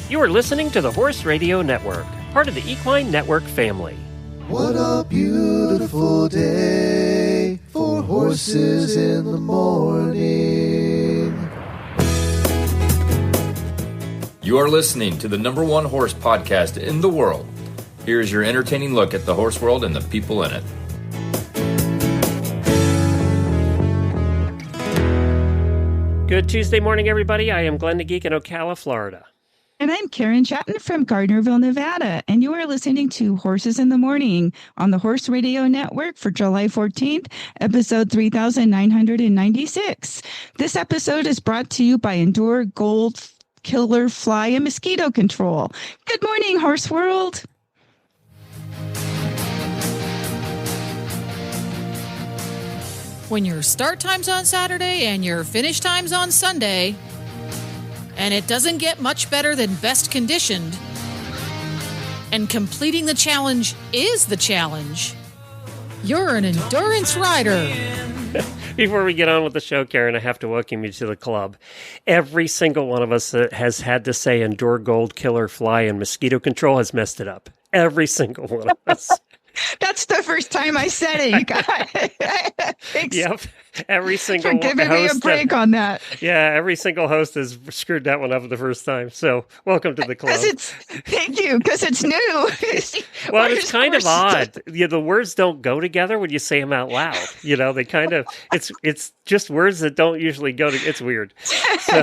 You are listening to the Horse Radio Network, part of the Equine Network family. What a beautiful day for horses in the morning. You are listening to the #1 horse podcast in the world. Here's your entertaining look at the horse world and the people in it. Good Tuesday morning, everybody. I am Glenn the Geek in Ocala, Florida. And I'm Karen Chatton from Gardnerville, Nevada, and you are listening to Horses in the Morning on the Horse Radio Network for July 14th, episode 3996. This episode is brought to you by Endure Gold Killer Fly and Mosquito Control. Good morning, Horse World. When your start time's on Saturday and your finish time's on Sunday, and it doesn't get much better than best conditioned, and completing the challenge is the challenge, you're an endurance rider. Before we get on with the show, Karen, I have to welcome you to the club. Every single one of us that has had to say Endure Gold Killer Fly and Mosquito Control has messed it up. Every single one of us. That's the first time I said it, you guys. Yep. Every single for giving me a break on that. Yeah, every single host has screwed that one up the first time. So welcome to the club. Thank you, because it's new. Well, it's kind of odd. The words don't go together when you say them out loud. They kind of, it's just words that don't usually go together. It's weird. So,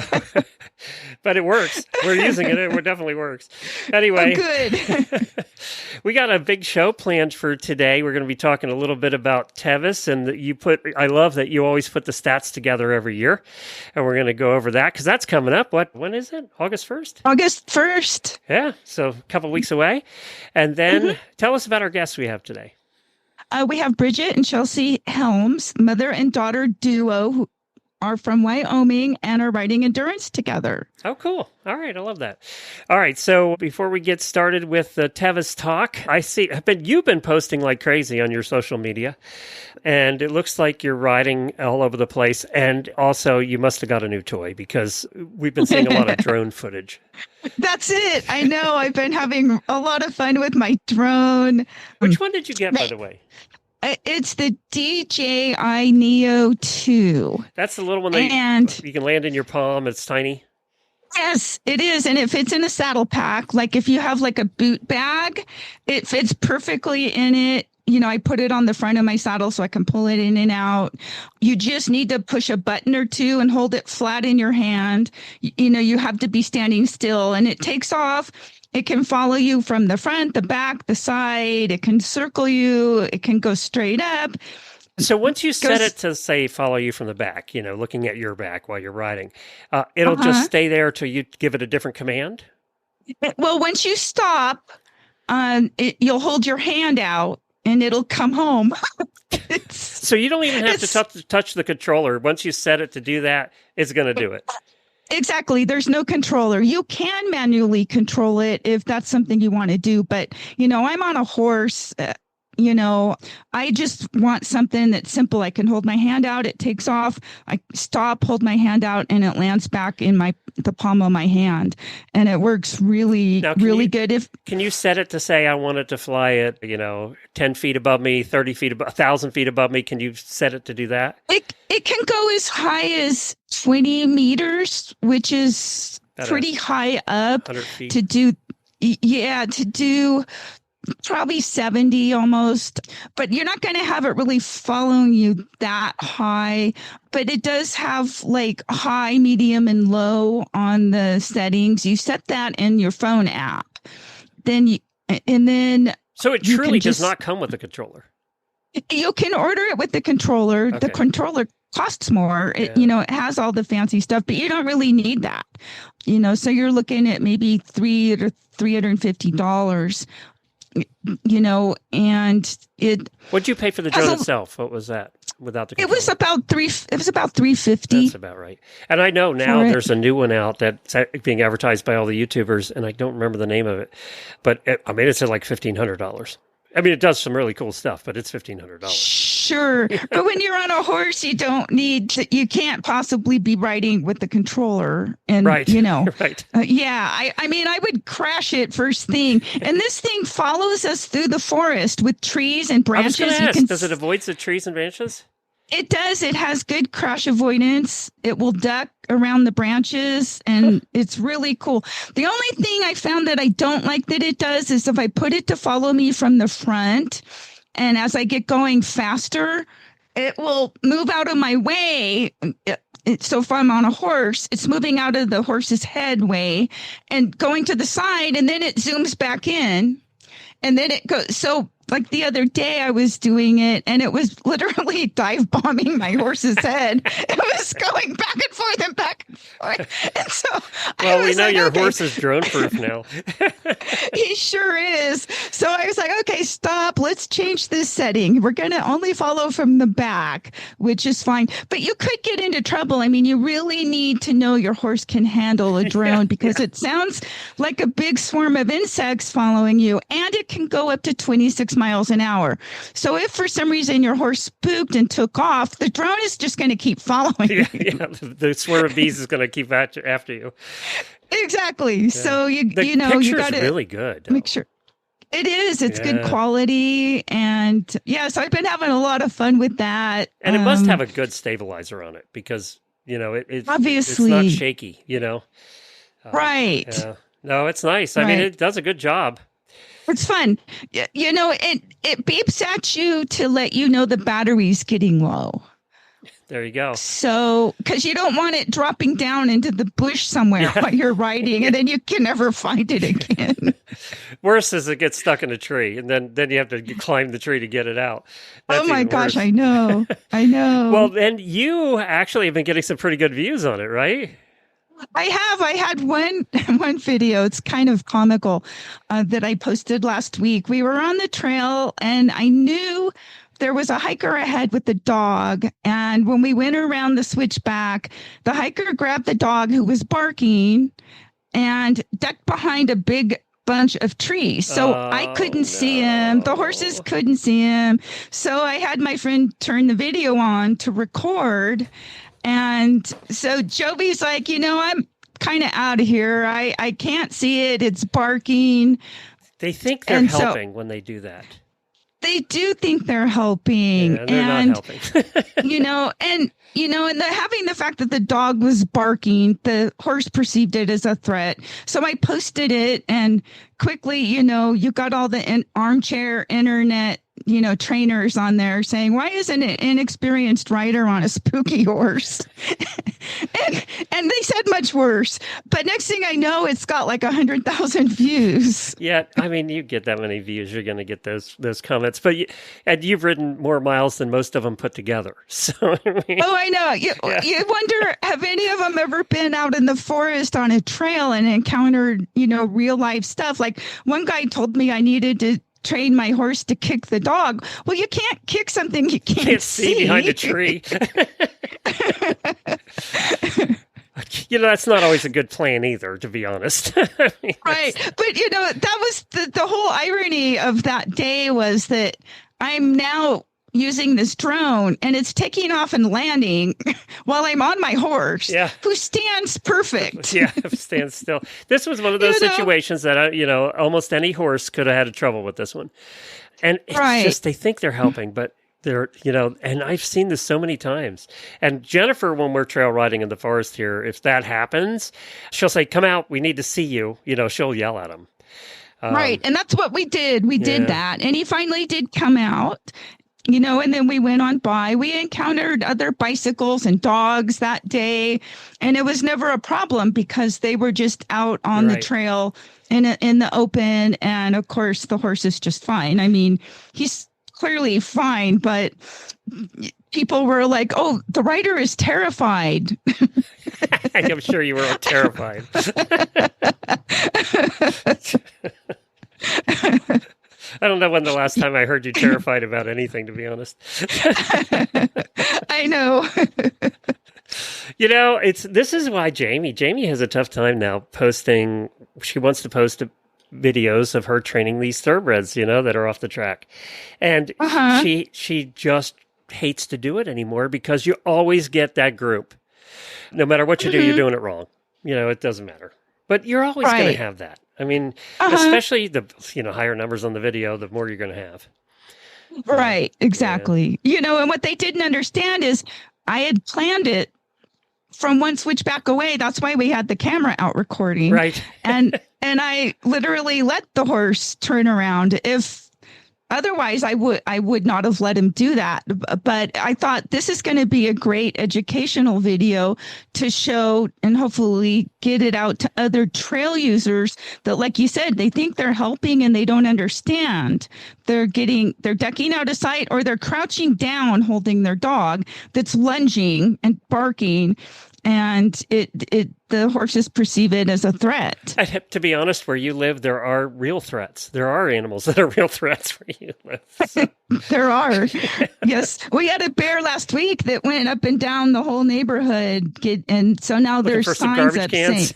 but it works. We're using it. It definitely works. Anyway. Good. We got a big show planned for today. We're going to be talking a little bit about Tevis, and I love that you always put the stats together every year, and we're going to go over that because that's coming up. When is it? August 1st? August 1st. Yeah, so a couple weeks away. And then tell us about our guests we have today. We have Bridget and Chelsea Helms, mother and daughter duo, who are from Wyoming and are riding endurance together. Oh, cool. All right. I love that. All right. So before we get started with the Tevis talk, I see you've been posting like crazy on your social media, and it looks like you're riding all over the place. And also you must have got a new toy because we've been seeing a lot of drone footage. That's it. I know. I've been having a lot of fun with my drone. Which one did you get, by the way? It's the DJI Neo 2. That's the little one that you can land in your palm. It's tiny. Yes, it is. And it fits in a saddle pack. Like if you have like a boot bag, it fits perfectly in it. I put it on the front of my saddle so I can pull it in and out. You just need to push a button or two and hold it flat in your hand. You have to be standing still and it takes off. It can follow you from the front, the back, the side. It can circle you. It can go straight up. So once you set it to say follow you from the back, looking at your back while you're riding, it'll just stay there till you give it a different command? Well, once you stop, you'll hold your hand out and it'll come home. So you don't even have to touch the controller. Once you set it to do that, it's going to do it. Exactly. There's no controller. You can manually control it if that's something you want to do. But, I'm on a horse. I just want something that's simple. I can hold my hand out. It takes off. I stop, hold my hand out, and it lands back in the palm of my hand. And it works really good. Can you set it to say, I want it to fly at, 10 feet above me, 30 feet, 1,000 feet above me? Can you set it to do that? It can go as high as 20 meters, which is pretty high up 100 feet. to do probably 70 almost, but you're not going to have it really following you that high. But it does have like high, medium, and low on the settings. You set that in your phone app. So it truly does not come with a controller. You can order it with the controller. Okay. The controller costs more. It has all the fancy stuff, but you don't really need that. So you're looking at maybe $350. And it. What'd you pay for the drone itself? What was that without the controller? It was about $350. That's about right. And I know now there's a new one out that's being advertised by all the YouTubers, and I don't remember the name of it, but it's at like $1,500. I mean, it does some really cool stuff, but it's $1,500. Sure. But when you're on a horse, you can't possibly be riding with the controller. And, Right. Right. I mean, I would crash it first thing. And this thing follows us through the forest with trees and branches. I was going to ask, does it avoid the trees and branches? It does. It has good crash avoidance. It will duck around the branches, and it's really cool. The only thing I found that I don't like that it does is if I put it to follow me from the front, and as I get going faster, it will move out of my way. So if I'm on a horse, it's moving out of the horse's head way and going to the side, and then it zooms back in, and then it goes. So like the other day I was doing it, and it was literally dive bombing my horse's head. It was going back and forth and back and forth. And so well, we know your horse is drone proof now. He sure is. So I was like, okay, stop. Let's change this setting. We're going to only follow from the back, which is fine. But you could get into trouble. I mean, you really need to know your horse can handle a drone because it sounds like a big swarm of insects following you, and it can go up to 26 miles an hour. So if for some reason your horse spooked and took off, the drone is just going to keep following you. Yeah, the swarm of bees is going to keep after you. Exactly. Yeah. So you got to really good. Make sure it is. It's good quality, and so I've been having a lot of fun with that. And it must have a good stabilizer on it because it obviously it's not shaky. Right. Yeah. No, it's nice. I mean, it does a good job. It's fun. It beeps at you to let you know the battery's getting low. There you go. So, because you don't want it dropping down into the bush somewhere while you're riding, and then you can never find it again. Worse is it gets stuck in a tree, and then you have to climb the tree to get it out. That's oh my gosh, worse. I know. Well, and you actually have been getting some pretty good views on it, right? I have. I had one video. It's kind of comical that I posted last week. We were on the trail, and I knew there was a hiker ahead with the dog. And when we went around the switchback, the hiker grabbed the dog who was barking and ducked behind a big bunch of trees. So I couldn't see him. The horses couldn't see him. So I had my friend turn the video on to record. And so Joby's like, I'm kind of out of here. I can't see it. It's barking. They think they're helping when they do that. They do think they're helping. Yeah, they're not helping. And having the fact that the dog was barking, the horse perceived it as a threat. So I posted it, and quickly, you got all the armchair internet, trainers on there saying, why isn't an inexperienced rider on a spooky horse? and they said much worse. But next thing I know, it's got like 100,000 views. Yeah, I mean, you get that many views, you're going to get those comments. But you've ridden more miles than most of them put together. So I know. You wonder, have any of them ever been out in the forest on a trail and encountered, real life stuff? Like one guy told me I needed to train my horse to kick the dog. Well, you can't kick something you can't see behind a tree. That's not always a good plan either, to be honest. Right. But, that was the whole irony of that day was that I'm now using this drone and it's taking off and landing while I'm on my horse, who stands perfect. Yeah, stands still. This was one of those situations that, almost any horse could have had trouble with this one. And it's just, they think they're helping, but they're, and I've seen this so many times. And Jennifer, when we're trail riding in the forest here, if that happens, she'll say, come out, we need to see you. She'll yell at him. Right. And that's what we did. We did that. And he finally did come out. And then we went on by. We encountered other bicycles and dogs that day, and it was never a problem because they were just out on the trail in the open. And of course, the horse is just fine. I mean, he's clearly fine, but people were like, "Oh, the rider is terrified." I'm sure you were all terrified. I don't know when the last time I heard you terrified about anything, to be honest. I know. This is why Jamie has a tough time now posting. She wants to post videos of her training these thoroughbreds, that are off the track. And she just hates to do it anymore because you always get that group. No matter what you do, you're doing it wrong. It doesn't matter. But you're always going to have that. I mean, especially the higher numbers on the video, the more you're going to have. Right, exactly. And what they didn't understand is I had planned it from one switch back away. That's why we had the camera out recording. Right. and I literally let the horse turn around. If otherwise, I would not have let him do that. But I thought this is going to be a great educational video to show and hopefully get it out to other trail users that, like you said, they think they're helping and they don't understand. They're ducking out of sight, or they're crouching down holding their dog that's lunging and barking. And the horses perceive it as a threat. To be honest, where you live, there are real threats. There are animals that are real threats where you live. So. There are. Yes. We had a bear last week that went up and down the whole neighborhood. And so now there's signs up saying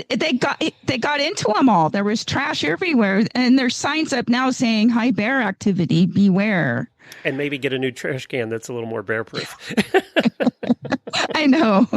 they got into them all. There was trash everywhere. And there's signs up now saying high bear activity, beware. And maybe get a new trash can that's a little more bear-proof. I know.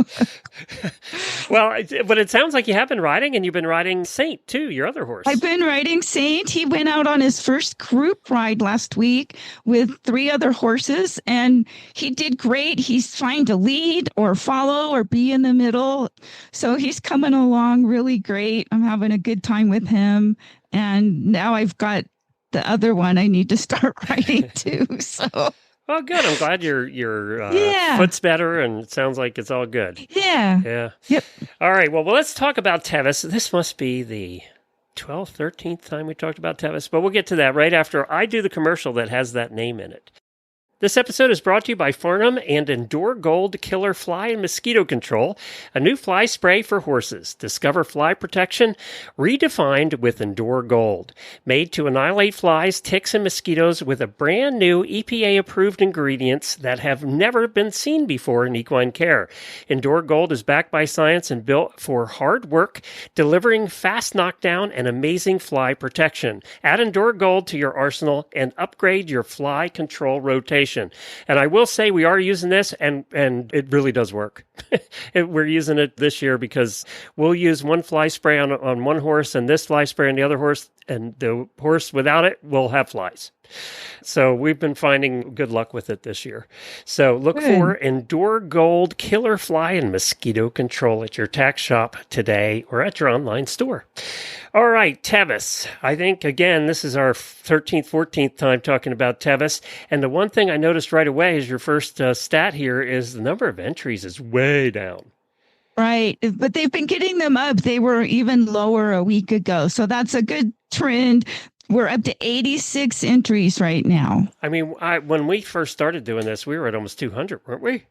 Well, but it sounds like you have been riding, and you've been riding Saint, too, your other horse. I've been riding Saint. He went out on his first group ride last week with 3 other horses, and he did great. He's trying to lead or follow or be in the middle. So he's coming along really great. I'm having a good time with him. And now I've got the other one I need to start riding too. So, well, good. I'm glad your foot's better, and it sounds like it's all good. Yeah. Yeah. Yep. All right. Well, let's talk about Tevis. This must be the 12th, 13th time we talked about Tevis, but we'll get to that right after I do the commercial that has that name in it. This episode is brought to you by Farnham and Endure Gold Killer Fly and Mosquito Control, a new fly spray for horses. Discover fly protection redefined with Endure Gold. Made to annihilate flies, ticks, and mosquitoes with a brand new EPA-approved ingredients that have never been seen before in equine care. Endure Gold is backed by science and built for hard work, delivering fast knockdown and amazing fly protection. Add Endure Gold to your arsenal and upgrade your fly control rotation. And I will say we are using this, and it really does work. We're using it this year because we'll use one fly spray on one horse and this fly spray on the other horse, and the horse without it will have flies. So we've been finding good luck with it this year. So look for Endure Gold Killer Fly and Mosquito Control at your tack shop today or at your online store. All right, Tevis. I think, again, this is our 13th, 14th time talking about Tevis. And the one thing I noticed right away is your first stat here is the number of entries is way down. Right. But they've been getting them up. They were even lower a week ago. So that's a good trend. We're up to 86 entries right now. I mean, when we first started doing this, we were at almost 200, weren't we?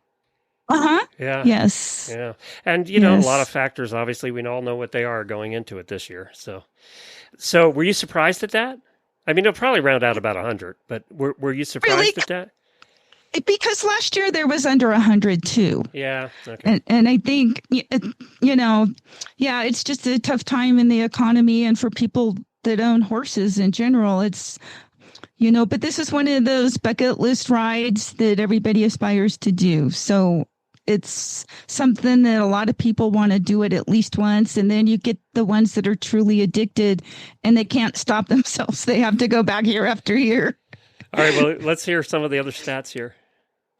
Uh-huh. Yeah. Yes. Yeah. And, a lot of factors, obviously, we all know what they are going into it this year. So were you surprised at that? I mean, it'll probably round out about 100, but were you surprised at that? Because last year there was under 100 too. Yeah. Okay. And I think, it's just a tough time in the economy and for people that own horses in general. It's, but this is one of those bucket list rides that everybody aspires to do. So it's something that a lot of people want to do it at least once. And then you get the ones that are truly addicted and they can't stop themselves. They have to go back year after year. All right. Well, let's hear some of the other stats here.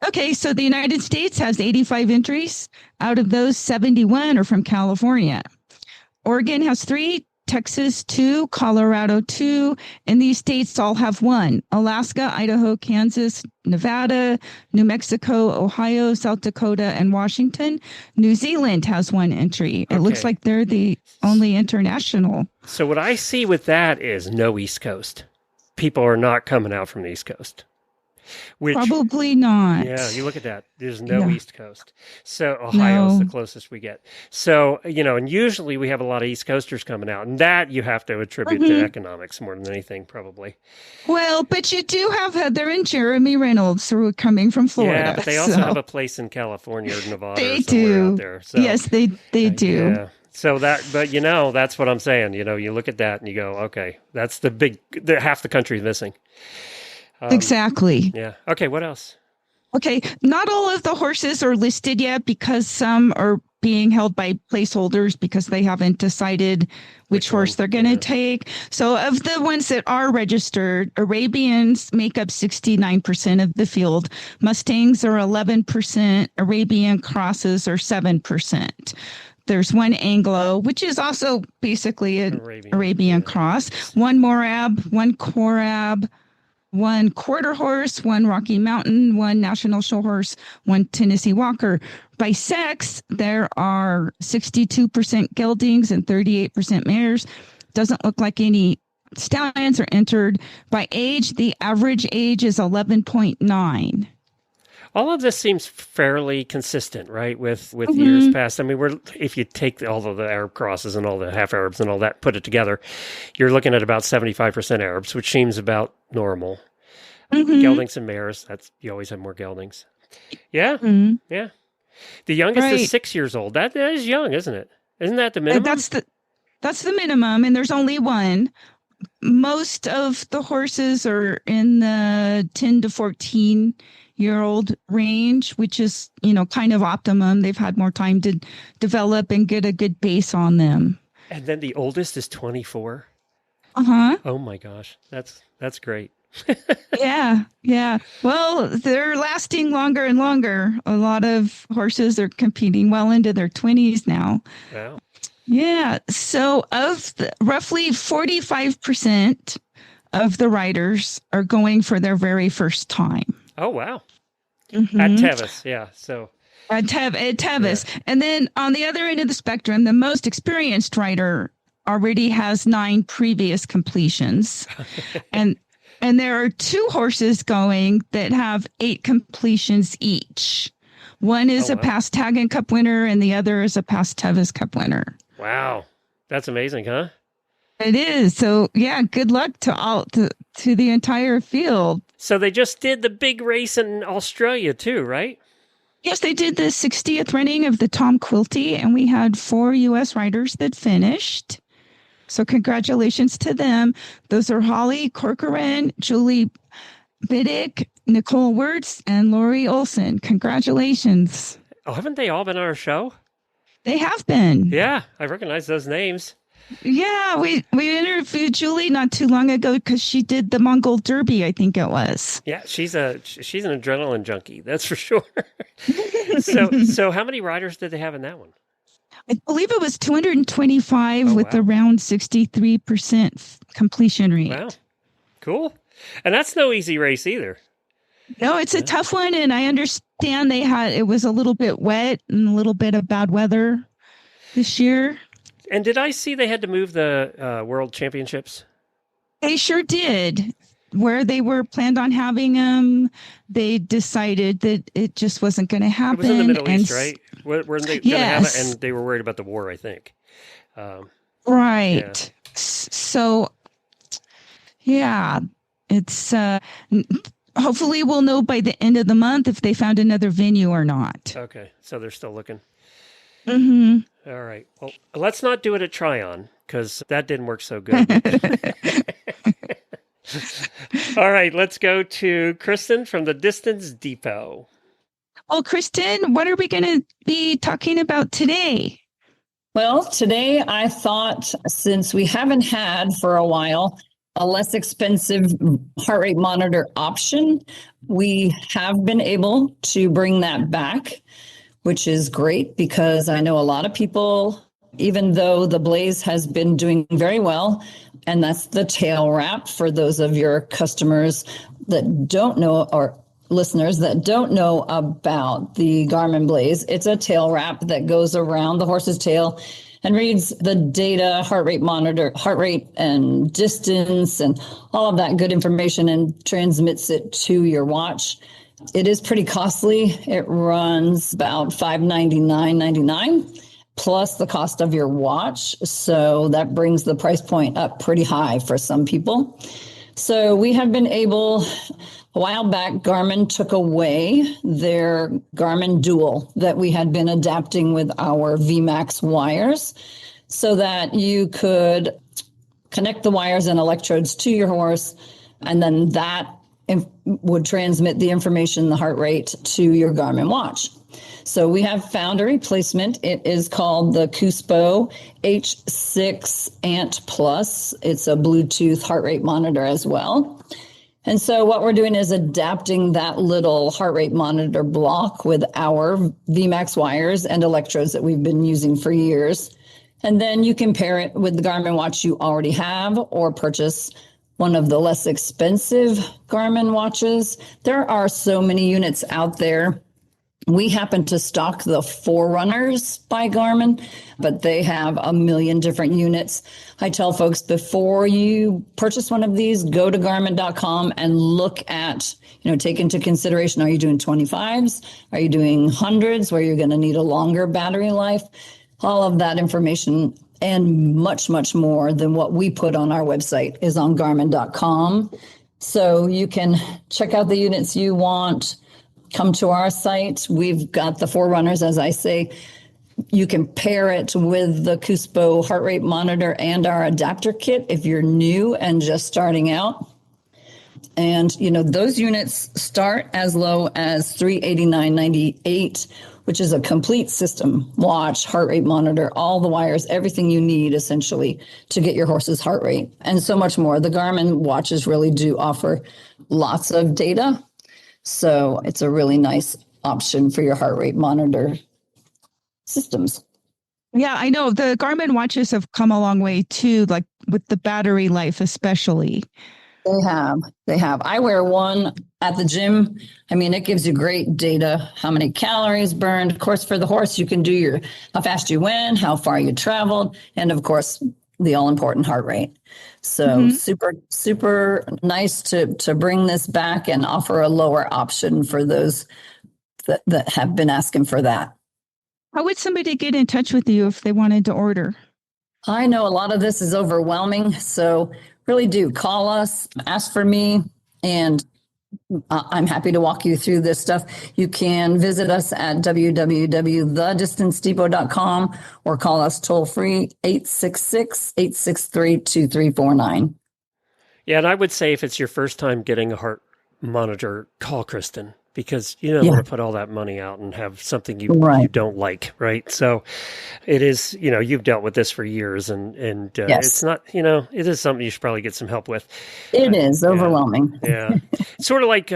Okay. So the United States has 85 entries. Out of those, 71 are from California. Oregon has 3. Texas 2, Colorado 2, and these states all have 1. Alaska, Idaho, Kansas, Nevada, New Mexico, Ohio, South Dakota, and Washington. New Zealand has 1 entry. It looks like they're the only international. So what I see with that is no East Coast. People are not coming out from the East Coast. Probably not. Yeah, you look at that. There's no East Coast. So Ohio's the closest we get. So, and usually we have a lot of East Coasters coming out. And that you have to attribute to economics more than anything, probably. Well, but you do have Heather and Jeremy Reynolds who are coming from Florida. Yeah, but they also have a place in California or Nevada they or somewhere do. out there. So, yes, they do. Yeah. So that's what I'm saying. You look at that and you go, okay, that's half the country missing. Exactly. Yeah. Okay, what else? Okay, not all of the horses are listed yet because some are being held by placeholders because they haven't decided which horse they're going to take. So of the ones that are registered, Arabians make up 69% of the field. Mustangs are 11%. Arabian crosses are 7%. There's one Anglo, which is also basically an Arabian cross, one Morab, one Korab, one quarter horse, one Rocky Mountain, one National Show horse, one Tennessee Walker. By sex, there are 62% geldings and 38% mares. Doesn't look like any stallions are entered. By age, the average age is 11.9. All of this seems fairly consistent, right, with years past. I mean, if you take all of the Arab crosses and all the half Arabs and all that, put it together, you're looking at about 75% Arabs, which seems about normal. Geldings and mares, you always have more geldings. Yeah, yeah. The youngest is 6 years old. That is young, isn't it? Isn't that the minimum? That's the minimum, and there's only one. Most of the horses are in the 10 to 14-year-old range, which is, kind of optimum. They've had more time to develop and get a good base on them. And then the oldest is 24? Oh my gosh. That's great. Yeah. Well, they're lasting longer and longer. A lot of horses are competing well into their 20s now. Wow. Yeah. So roughly 45% of the riders are going for their very first time. Oh, wow. At Tevis, yeah. So at Tevis. Yeah. And then on the other end of the spectrum, the most experienced rider already has 9 previous completions. And there are 2 horses going that have 8 completions each. One is a past Taggin Cup winner, and the other is a past Tevis Cup winner. Wow. That's amazing, huh? It is. So, yeah, good luck to the entire field. So they just did the big race in Australia too, right? Yes, they did the 60th running of the Tom Quilty, and we had 4 U.S. riders that finished. So congratulations to them. Those are Holly Corcoran, Julie Biddick, Nicole Wirtz, and Lori Olson. Congratulations. Oh, haven't they all been on our show? They have been. Yeah, I recognize those names. Yeah, we interviewed Julie not too long ago because she did the Mongol Derby, I think it was. Yeah, she's an adrenaline junkie, that's for sure. So how many riders did they have in that one? I believe it was 225 with around 63% completion rate. Wow. Cool. And that's no easy race either. No, it's a tough one. And I understand it was a little bit wet and a little bit of bad weather this year. And did I see they had to move the World Championships? They sure did. Where they were planned on having them, they decided that it just wasn't going to happen. It was in the Middle East, right? Were they going to have it? And they were worried about the war, I think. Right. Yeah. So, yeah, it's hopefully we'll know by the end of the month if they found another venue or not. Okay, so they're still looking. Mm-hmm. All right. Well, let's not do it at Tryon because that didn't work so good. All right, let's go to Kristen from the Distance Depot. Well, Kristen, what are we going to be talking about today? Well, today I thought since we haven't had for a while a less expensive heart rate monitor option, we have been able to bring that back, which is great because I know a lot of people, even though the Blaze has been doing very well, and that's the tail wrap for those of your customers that don't know or listeners that don't know about the Garmin Blaze. It's a tail wrap that goes around the horse's tail and reads the data, heart rate monitor, heart rate and distance and all of that good information and transmits it to your watch. It is pretty costly. It runs about $599.99 plus the cost of your watch. So that brings the price point up pretty high for some people. So we have been able, a while back, Garmin took away their Garmin Dual that we had been adapting with our VMAX wires so that you could connect the wires and electrodes to your horse. And then that would transmit the information, the heart rate, to your Garmin watch. So we have found a replacement. It is called the Cuspo H6 Ant Plus. It's a Bluetooth heart rate monitor as well. And so what we're doing is adapting that little heart rate monitor block with our VMAX wires and electrodes that we've been using for years. And then you can pair it with the Garmin watch you already have or purchase one of the less expensive Garmin watches. There are so many units out there. We happen to stock the Forerunners by Garmin, but they have a million different units. I tell folks, before you purchase one of these, go to Garmin.com and look at, take into consideration, are you doing 25s? Are you doing 100s where you're going to need a longer battery life? All of that information and much, much more than what we put on our website is on Garmin.com. So you can check out the units you want. Come to our site. We've got the Forerunners, as I say. You can pair it with the Cuspo heart rate monitor and our adapter kit if you're new and just starting out. And, those units start as low as $389.98, which is a complete system, watch, heart rate monitor, all the wires, everything you need essentially to get your horse's heart rate and so much more. The Garmin watches really do offer lots of data. So it's a really nice option for your heart rate monitor systems. Yeah, I know the Garmin watches have come a long way too, like with the battery life, especially. They have. I wear one at the gym. I mean, it gives you great data, how many calories burned. Of course, for the horse, you can do how fast you went, how far you traveled, and of course, the all-important heart rate. So super, super nice to bring this back and offer a lower option for those that have been asking for that. How would somebody get in touch with you if they wanted to order? I know a lot of this is overwhelming, so really do call us, ask for me, and I'm happy to walk you through this stuff. You can visit us at www.thedistancedepot.com or call us toll free 866-863-2349. Yeah, and I would say if it's your first time getting a heart monitor, call Kristen, because you don't want to put all that money out and have something you don't like, right? So it is, you've dealt with this for years, and it's not, it is something you should probably get some help with. It is overwhelming. Yeah. Sort of like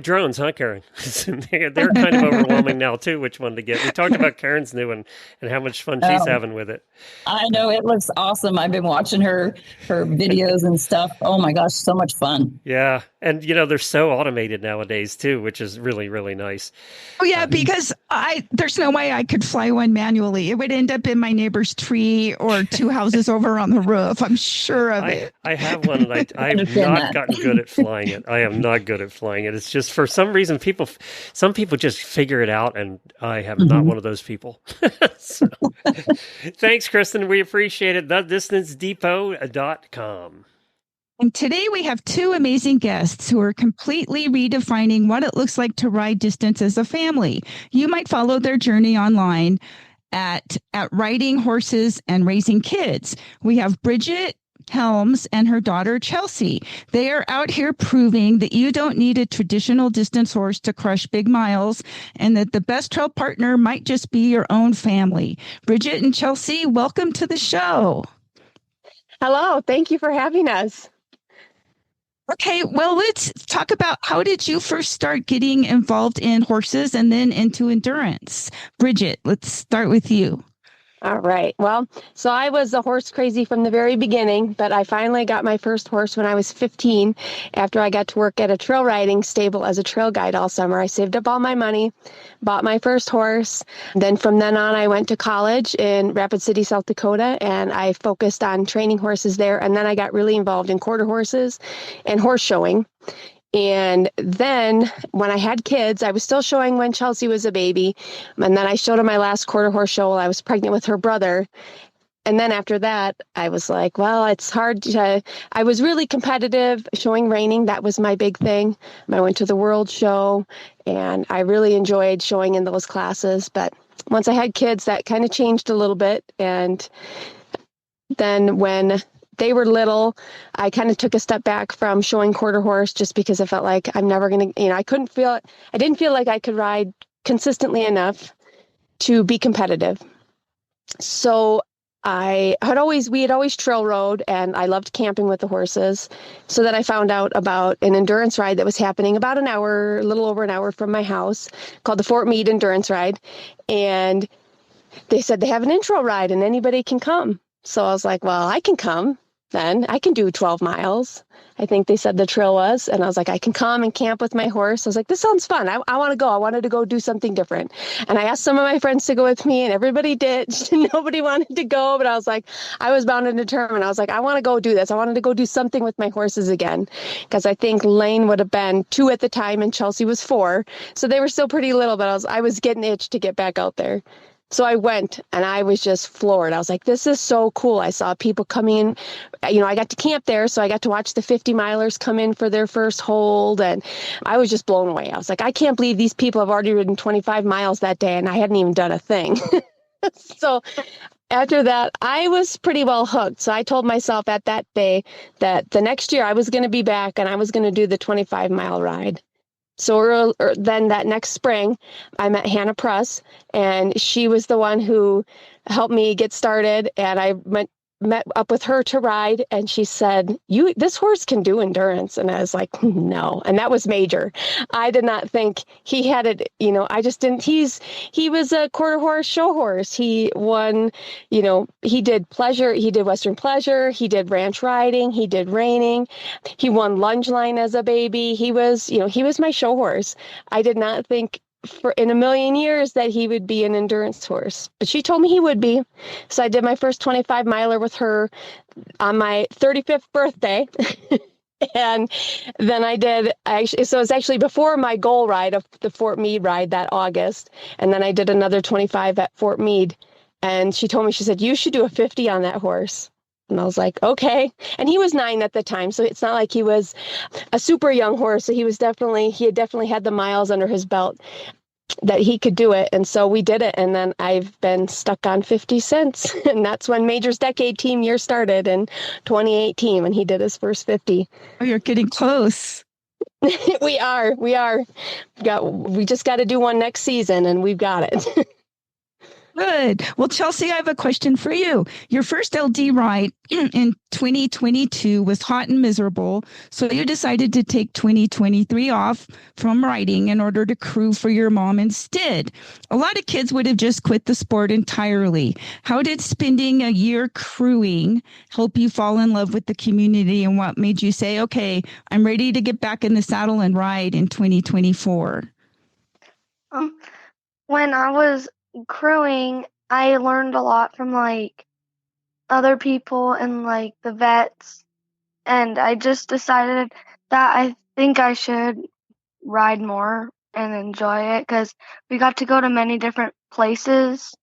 drones, huh, Karen? They're kind of overwhelming now too, which one to get. We talked about Karen's new one and how much fun she's having with it. I know, it looks awesome. I've been watching her videos and stuff. Oh my gosh, so much fun. Yeah. And, they're so automated nowadays too, which is really, really nice. Oh yeah, because there's no way I could fly one manually. It would end up in my neighbor's tree or 2 houses over on the roof. I'm sure of it. I have one, and I've not gotten good at flying it. I am not good at flying it. It's just for some reason some people just figure it out, and I am not one of those people. So, thanks, Kristen. We appreciate it. TheDistanceDepot.com. And today we have 2 amazing guests who are completely redefining what it looks like to ride distance as a family. You might follow their journey online at Riding Horses and Raising Kids. We have Bridget Helms and her daughter Chelsea. They are out here proving that you don't need a traditional distance horse to crush big miles, and that the best trail partner might just be your own family. Bridget and Chelsea, welcome to the show. Hello, thank you for having us. Okay, well, let's talk about how did you first start getting involved in horses and then into endurance? Bridget, let's start with you. All right. Well, so I was a horse crazy from the very beginning, but I finally got my first horse when I was 15 after I got to work at a trail riding stable as a trail guide all summer. I saved up all my money, bought my first horse. Then from then on, I went to college in Rapid City, South Dakota, and I focused on training horses there. And then I got really involved in quarter horses and horse showing. And then when I had kids, I was still showing when Chelsea was a baby. And then I showed her my last quarter horse show while I was pregnant with her brother. And then after that, I was like, well, it's hard to, I was really competitive showing reining. That was my big thing. I went to the World Show and I really enjoyed showing in those classes. But once I had kids, that kind of changed a little bit. And then when they were little. I kind of took a step back from showing quarter horse just because I felt like I'm never going to, I didn't feel like I could ride consistently enough to be competitive. So we had always trail rode, and I loved camping with the horses. So then I found out about an endurance ride that was happening about an hour, a little over an hour from my house, called the Fort Meade Endurance Ride. And they said they have an intro ride and anybody can come. So I was like, well, I can come then. I can do 12 miles. I think they said the trail was. And I was like, I can come and camp with my horse. I was like, this sounds fun. I want to go. I wanted to go do something different. And I asked some of my friends to go with me, and everybody did. Nobody wanted to go, but I was like, I was bound and determined. I was like, I want to go do this. I wanted to go do something with my horses again, because I think Lane would have been 2 at the time and Chelsea was 4. So they were still pretty little, but I was getting itched to get back out there. So I went, and I was just floored. I was like, this is so cool. I saw people coming in. I got to camp there, so I got to watch the 50 milers come in for their first hold, and I was just blown away. I was like, I can't believe these people have already ridden 25 miles that day, and I hadn't even done a thing. So after that, I was pretty well hooked. So I told myself at that day that the next year I was going to be back, and I was going to do the 25-mile ride. So then that next spring, I met Hannah Press, and she was the one who helped me get started. And I met up with her to ride, and she said, this horse can do endurance. And I was like, no. And that was major. I did not think he had it. I just didn't. He was a quarter horse show horse. He won, he did pleasure. He did Western Pleasure. He did ranch riding. He did reining. He won Lunge Line as a baby. He was my show horse. I did not think in a million years that he would be an endurance horse, but she told me he would be. So I did my first 25 miler with her on my 35th birthday. And then so it was actually before my goal ride of the Fort Meade ride that August. And then I did another 25 at Fort Meade. And she told me, she said, you should do a 50 on that horse. And I was like, okay. And he was 9 at the time, so it's not like he was a super young horse. So he had definitely had the miles under his belt that he could do it. And so we did it. And then I've been stuck on 50 since. And that's when Major's Decade team year started in 2018 when he did his first 50. Oh, you're getting close. We are. We just got to do one next season, and we've got it. Good. Well, Chelsea, I have a question for you. Your first LD ride in 2022 was hot and miserable, so you decided to take 2023 off from riding in order to crew for your mom instead. A lot of kids would have just quit the sport entirely. How did spending a year crewing help you fall in love with the community, and what made you say, okay, I'm ready to get back in the saddle and ride in 2024? When I was crewing, I learned a lot from other people and the vets, and I just decided that I think I should ride more and enjoy it, because we got to go to many different places,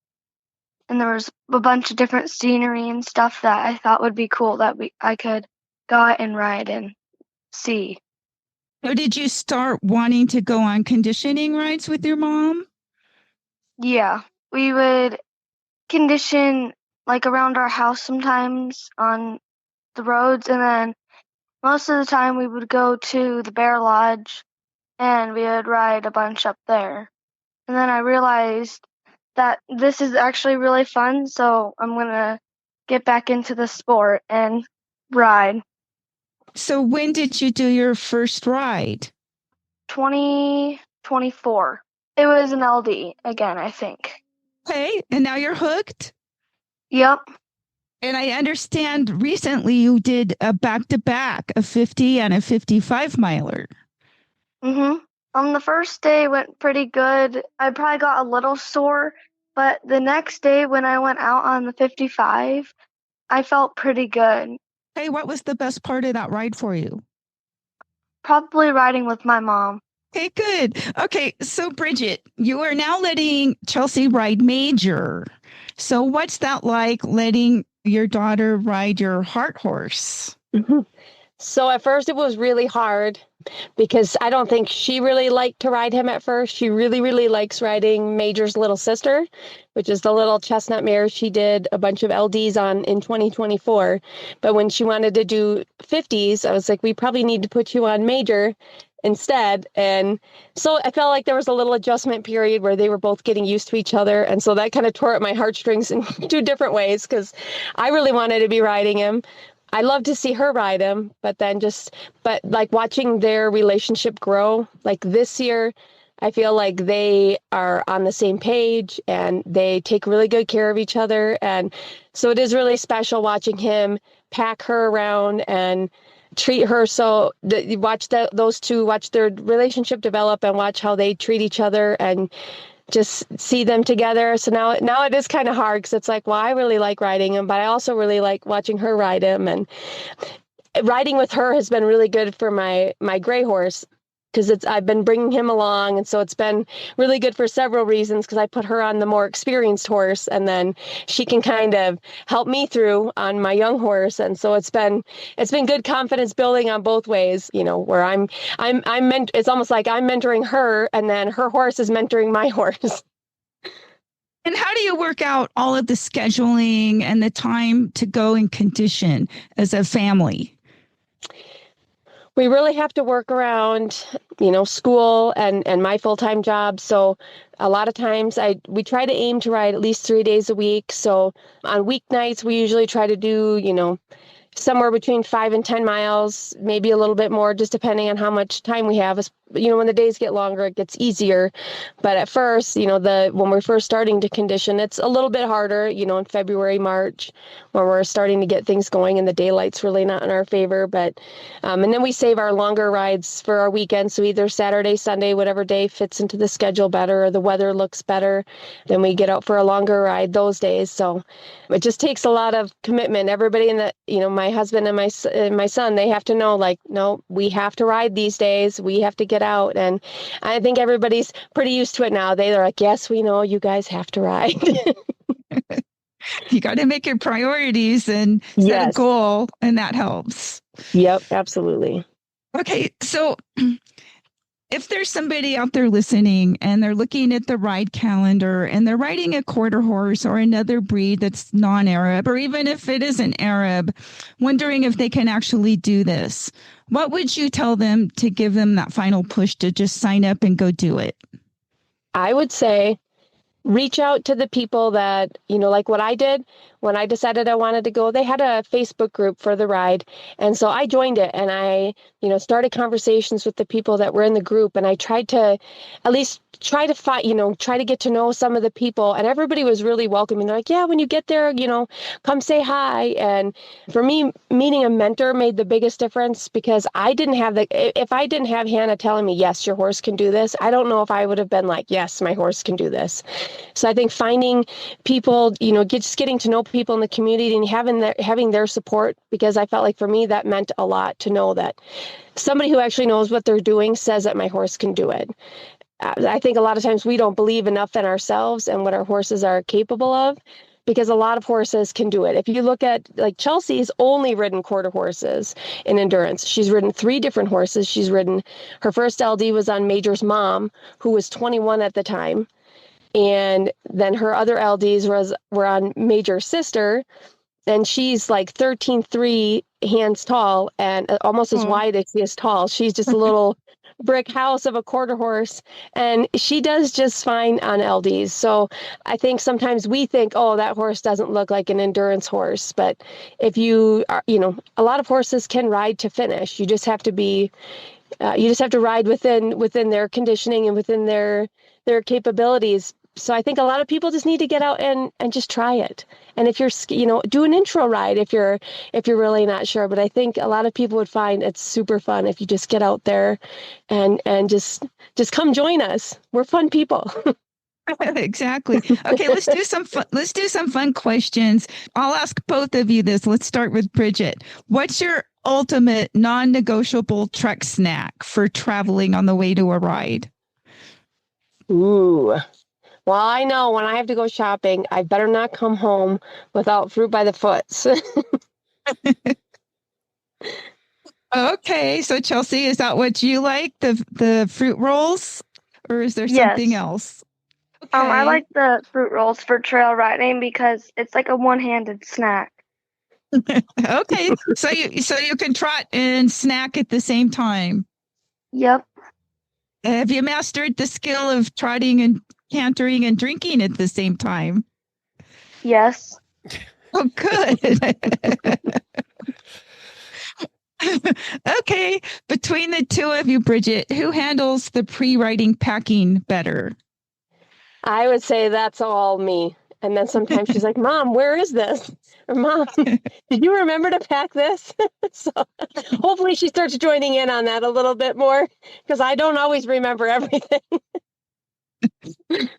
and there was a bunch of different scenery and stuff that I thought would be cool that I could go out and ride and see. So did you start wanting to go on conditioning rides with your mom? Yeah, we would condition around our house sometimes on the roads, and then most of the time we would go to the Bear Lodge and we would ride a bunch up there. And then I realized that this is actually really fun, so I'm going to get back into the sport and ride. So when did you do your first ride? 2024. It was an LD again, I think. Okay, and now you're hooked? Yep. And I understand recently you did a back-to-back, a 50 and a 55 miler. Mm-hmm. On the first day went pretty good. I probably got a little sore, but the next day when I went out on the 55, I felt pretty good. Hey, what was the best part of that ride for you? Probably riding with my mom. Okay, good. Okay, so Bridget, you are now letting Chelsea ride Major. So what's that like, letting your daughter ride your heart horse? Mm-hmm. So at first it was really hard because I don't think she really liked to ride him at first. She really, really likes riding Major's little sister, which is the little chestnut mare she did a bunch of LDs on in 2024. But when she wanted to do 50s, I was like, we probably need to put you on Major instead. And so I felt like there was a little adjustment period where they were both getting used to each other. And so that kind of tore at my heartstrings in two different ways because I really wanted to be riding him. I love to see her ride him, but like watching their relationship grow, like this year, I feel like they are on the same page and they take really good care of each other. And so it is really special watching him pack her around and treat her. So those two, watch their relationship develop and watch how they treat each other and just see them together. So now it is kind of hard because it's like, well, I really like riding him, but I also really like watching her ride him. And riding with her has been really good for my gray horse because I've been bringing him along. And so it's been really good for several reasons because I put her on the more experienced horse and then she can kind of help me through on my young horse. And so it's been good confidence building on both ways, where it's almost like I'm mentoring her and then her horse is mentoring my horse. And how do you work out all of the scheduling and the time to go and condition as a family? We really have to work around, school and my full-time job. So a lot of times we try to aim to ride at least 3 days a week. So on weeknights, we usually try to do, somewhere between 5 and 10 miles, maybe a little bit more, just depending on how much time we have. When the days get longer, it gets easier. But at first, when we're first starting to condition, it's a little bit harder, in February, March, when we're starting to get things going and the daylight's really not in our favor. But, and then we save our longer rides for our weekends. So either Saturday, Sunday, whatever day fits into the schedule better or the weather looks better, then we get out for a longer ride those days. So it just takes a lot of commitment. Everybody my husband and my son, they have to know, like, no, we have to ride these days. We have to get out. And I think everybody's pretty used to it now. They're like, yes, we know you guys have to ride. You got to make your priorities and set a goal, and that helps. Yep, absolutely. Okay, so if there's somebody out there listening and they're looking at the ride calendar and they're riding a quarter horse or another breed that's non-Arab, or even if it isn't Arab, wondering if they can actually do this, what would you tell them to give them that final push to just sign up and go do it? I would say reach out to the people that, like what I did when I decided I wanted to go. They had a Facebook group for the ride. And so I joined it and I, started conversations with the people that were in the group. And I tried to at least try to get to know some of the people. And everybody was really welcoming. They're like, yeah, when you get there, come say hi. And for me, meeting a mentor made the biggest difference because if I didn't have Hannah telling me, yes, your horse can do this, I don't know if I would have been like, yes, my horse can do this. So I think finding people, just getting to know people in the community and having their support, because I felt like for me, that meant a lot to know that somebody who actually knows what they're doing says that my horse can do it. I think a lot of times we don't believe enough in ourselves and what our horses are capable of, because a lot of horses can do it. If you look at, like, Chelsea's only ridden quarter horses in endurance. She's ridden 3 different horses. Her first LD was on Major's mom, who was 21 at the time. And then her other LDs were on Major's sister, and she's like 13.3 hands tall and almost as wide as she is tall. She's just a little brick house of a quarter horse, and she does just fine on LDs. So I think sometimes we think, oh, that horse doesn't look like an endurance horse. But if you are, a lot of horses can ride to finish. You just have to ride within their conditioning and within their capabilities. So I think a lot of people just need to get out and just try it. And if you're, do an intro ride if you're really not sure. But I think a lot of people would find it's super fun if you just get out there and just come join us. We're fun people. Exactly. Okay, let's do some fun questions. I'll ask both of you this. Let's start with Bridget. What's your ultimate non-negotiable trek snack for traveling on the way to a ride? Ooh. Well, I know when I have to go shopping, I better not come home without fruit by the foot. Okay, so Chelsea, is that what you like? The fruit rolls, or is there something Yes. else? I Okay. like the fruit rolls for trail riding because it's like a one-handed snack. Okay, so you can trot and snack at the same time. Yep. Have you mastered the skill of trotting and cantering and drinking at the same time? Yes. Oh, good. Okay, between the two of you, Bridget, who handles the pre-riding packing better? I would say that's all me. And then sometimes she's like, Mom, where is this? Or Mom, did you remember to pack this? So hopefully she starts joining in on that a little bit more because I don't always remember everything.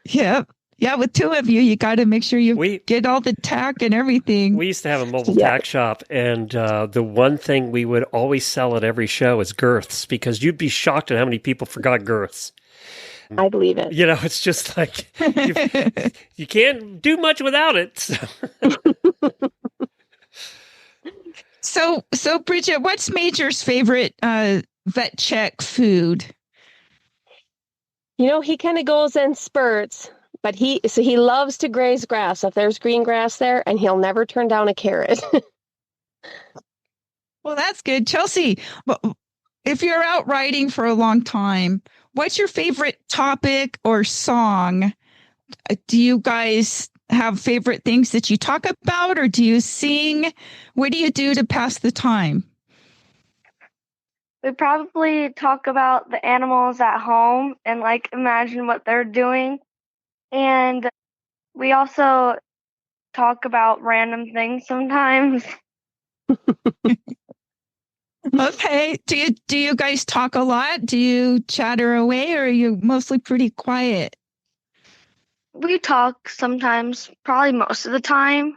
Yep. Yeah, with two of you, you got to make sure you get all the tack and everything. We used to have a mobile tack shop, and the one thing we would always sell at every show is girths, because you'd be shocked at how many people forgot girths. I believe it. You know, it's just like you can't do much without it. So Bridget, what's Major's favorite vet check food? You know, he kind of goes in spurts, but he loves to graze grass. If there's green grass there, and he'll never turn down a carrot. Well, that's good. Chelsea, if you're out riding for a long time, what's your favorite topic or song? Do you guys have favorite things that you talk about, or do you sing? What do you do to pass the time? We probably talk about the animals at home and like imagine what they're doing. And we also talk about random things sometimes. Okay. Do you guys talk a lot? Do you chatter away, or are you mostly pretty quiet? We talk sometimes, probably most of the time.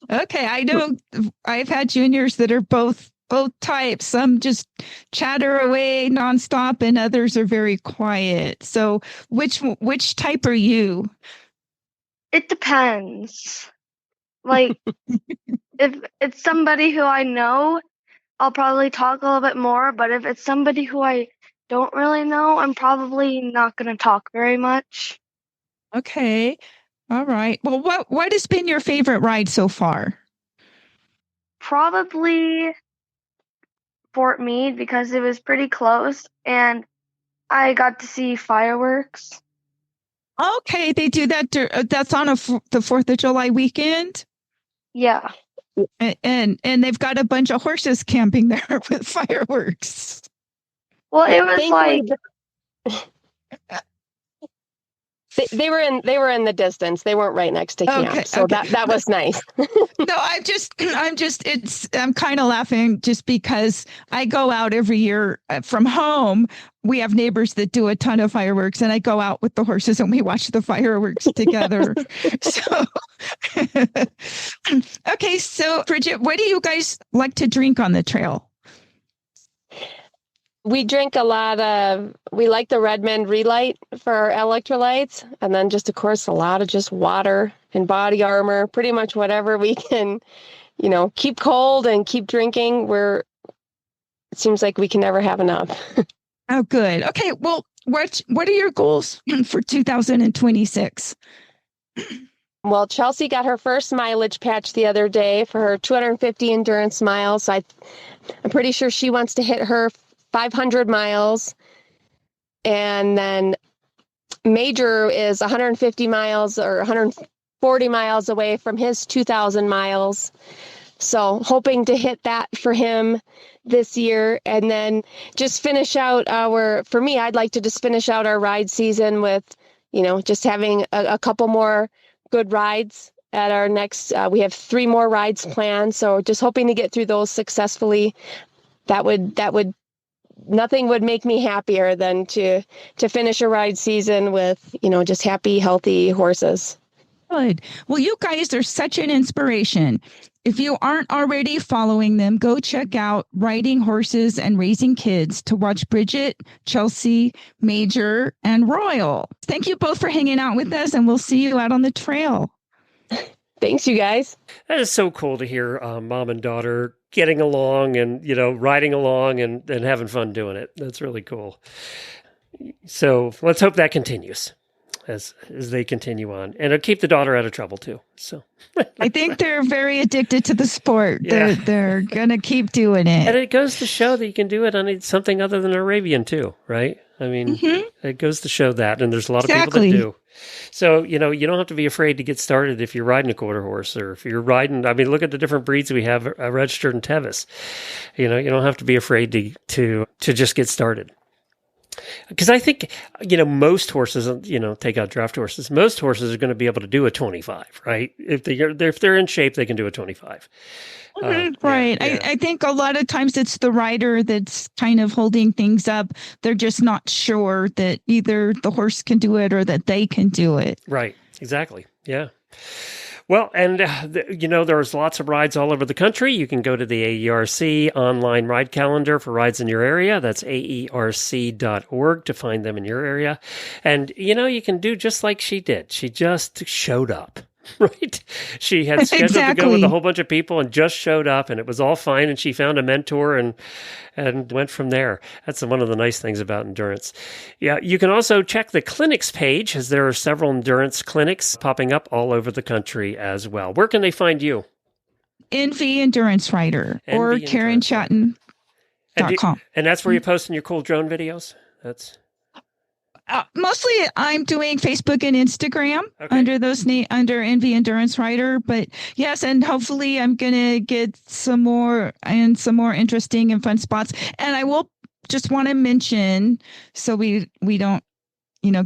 Okay. I know I've had juniors that are both types. Some just chatter away nonstop, and others are very quiet. So which type are you? It depends. Like, if it's somebody who I know, I'll probably talk a little bit more. But if it's somebody who I don't really know, I'm probably not going to talk very much. Okay. All right. Well, what has been your favorite ride so far? Probably Fort Meade, because it was pretty close and I got to see fireworks. Okay, they do that. That's on the 4th of July weekend. Yeah. And they've got a bunch of horses camping there with fireworks. Well, it was like they were in the distance. They weren't right next to camp, so that was nice. No, I'm kind of laughing just because I go out every year from home. We have neighbors that do a ton of fireworks, and I go out with the horses and we watch the fireworks together. So, okay. So Bridget, what do you guys like to drink on the trail? We drink a lot of, we like the Redmond Relight for our electrolytes. And then just, of course, a lot of just water and body armor, pretty much whatever we can, keep cold and keep drinking. It seems like we can never have enough. Oh, good. Okay. Well, what are your goals for 2026? Well, Chelsea got her first mileage patch the other day for her 250 endurance miles. I'm pretty sure she wants to hit her 500 miles. And then Major is 150 miles or 140 miles away from his 2,000 miles. So hoping to hit that for him this year. And then just finish out for me, I'd like to just finish out our ride season with, just having a couple more good rides at our next, we have 3 more rides planned. So just hoping to get through those successfully. Nothing would make me happier than to finish a ride season with, just happy, healthy horses. Good. Well, you guys are such an inspiration. If you aren't already following them, go check out Riding Horses and Raising Kids to watch Bridget, Chelsea, Major, and Royal. Thank you both for hanging out with us, and we'll see you out on the trail. Thanks, you guys. That is so cool to hear mom and daughter getting along and, riding along and having fun doing it. That's really cool. So let's hope that continues as they continue on. And it'll keep the daughter out of trouble too. So I think they're very addicted to the sport. Yeah. They're going to keep doing it. And it goes to show that you can do it on something other than Arabian too, right? I mean, It goes to show that, and there's a lot of people that do. So, you don't have to be afraid to get started if you're riding a quarter horse, or if you're riding, look at the different breeds we have registered in Tevis. You don't have to be afraid to just get started. Because I think, most horses, take out draft horses, most horses are going to be able to do a 25, right? If they're in shape, they can do a 25. Right. Yeah. I think a lot of times it's the rider that's kind of holding things up. They're just not sure that either the horse can do it or that they can do it. Right. Exactly. Yeah. Well, and, there's lots of rides all over the country. You can go to the AERC online ride calendar for rides in your area. That's aerc.org to find them in your area. And, you can do just like she did. She just showed up. Right? She had scheduled to go with a whole bunch of people and just showed up, and it was all fine, and she found a mentor and went from there. That's one of the nice things about endurance. Yeah, you can also check the clinics page, as there are several endurance clinics popping up all over the country as well. Where can they find you? NV Endurance Rider or KarenChatton.com. And that's where you're posting your cool drone videos? That's... Mostly I'm doing Facebook and Instagram under those under NV Endurance Rider, but yes, and hopefully I'm going to get some more interesting and fun spots. And I will just want to mention, so we don't,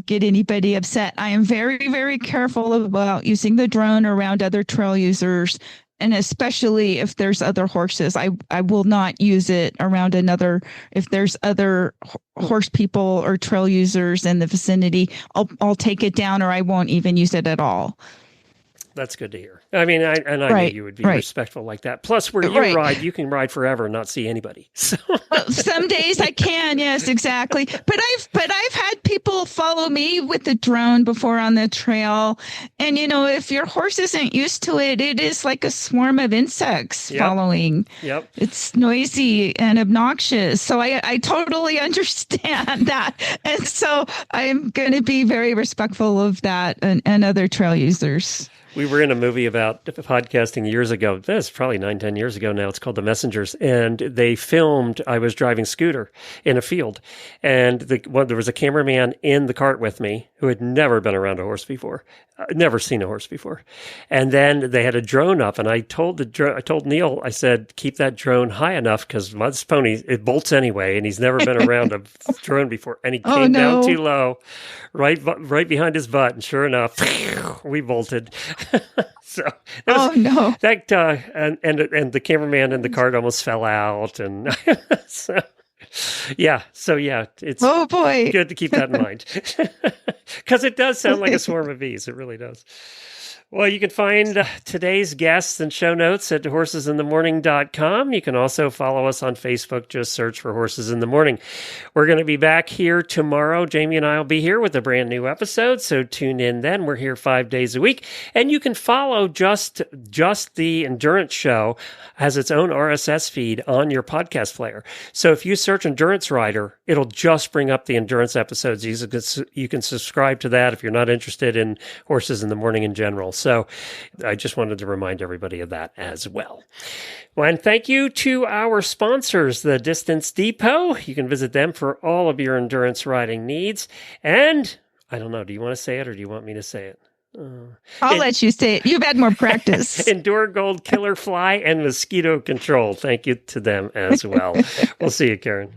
get anybody upset. I am very, very careful about using the drone around other trail users. And especially if there's other horses, I will not use it around if there's other horse people or trail users in the vicinity, I'll take it down, or I won't even use it at all. That's good to hear. I mean, I knew you would be respectful like that. Plus, where you ride, you can ride forever and not see anybody. So. Well, some days I can, yes, exactly. But I've had people follow me with the drone before on the trail, and if your horse isn't used to it, it is like a swarm of insects following. Yep. It's noisy and obnoxious. So I totally understand that, and so I'm going to be very respectful of that and other trail users. We were in a movie about podcasting years ago. That's probably 9-10 years ago now. It's called The Messengers. And they filmed, I was driving scooter in a field. And there was a cameraman in the cart with me who had never been around a horse before, never seen a horse before. And then they had a drone up. And I told Neil, I said, keep that drone high enough because this pony, it bolts anyway. And he's never been around a drone before. And he came down too low, right behind his butt. And sure enough, we bolted. So and the cameraman in the cart almost fell out, and it's good to keep that in mind because it does sound like a swarm of bees. It really does. Well, you can find today's guests and show notes at horsesinthemorning.com. You can also follow us on Facebook. Just search for Horses in the Morning. We're going to be back here tomorrow. Jamie and I will be here with a brand new episode, so tune in then. We're here 5 days a week. And you can follow Just the Endurance Show has its own RSS feed on your podcast player. So if you search Endurance Rider, it'll just bring up the endurance episodes. You can subscribe to that if you're not interested in Horses in the Morning in general. So I just wanted to remind everybody of that as well. Well, and thank you to our sponsors, the Distance Depot. You can visit them for all of your endurance riding needs. And I don't know, do you want to say it or do you want me to say it? I'll let you say it. You've had more practice. Endure Gold Killer Fly and Mosquito Control. Thank you to them as well. We'll see you, Karen.